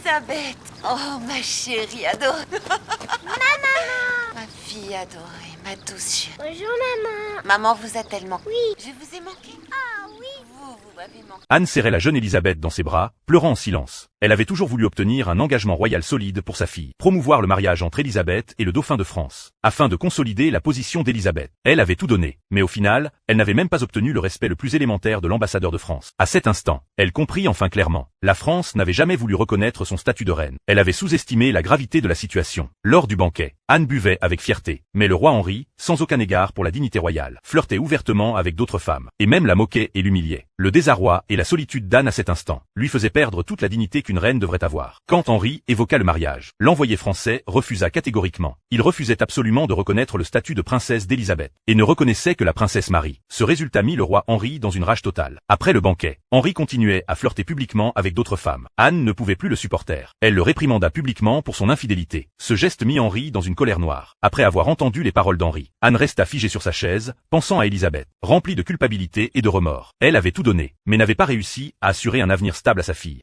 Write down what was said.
Élisabeth. Oh, ma chérie adorée. Ma fille adorée, ma douce chérie. Bonjour maman. Maman vous a tellement... Oui. Je vous ai manqué. Ah oui. Vous m'avez manqué. Anne serrait la jeune Élisabeth dans ses bras, pleurant en silence. Elle avait toujours voulu obtenir un engagement royal solide pour sa fille, promouvoir le mariage entre Élisabeth et le dauphin de France, afin de consolider la position d'Élisabeth. Elle avait tout donné, mais au final, elle n'avait même pas obtenu le respect le plus élémentaire de l'ambassadeur de France. À cet instant, elle comprit enfin clairement. La France n'avait jamais voulu reconnaître son statut de reine. Elle avait sous-estimé la gravité de la situation. Lors du banquet, Anne buvait avec fierté, mais le roi Henri, sans aucun égard pour la dignité royale, flirtait ouvertement avec d'autres femmes, et même la moquait et l'humiliait. Le désarroi et la solitude d'Anne à cet instant lui faisaient perdre toute la dignité qu'une reine devrait avoir. Quand Henri évoqua le mariage, l'envoyé français refusa catégoriquement. Il refusait absolument de reconnaître le statut de princesse d'Élisabeth, et ne reconnaissait que la princesse Marie. Ce résultat mit le roi Henri dans une rage totale. Après le banquet, Henri continuait à flirter publiquement avec d'autres femmes. Anne ne pouvait plus le supporter. Elle le réprimanda publiquement pour son infidélité. Ce geste mit Henri dans une colère noire. Après avoir entendu les paroles d'Henri, Anne resta figée sur sa chaise, pensant à Élisabeth, remplie de culpabilité et de remords. Elle avait tout donné, mais n'avait pas réussi à assurer un avenir stable à sa fille.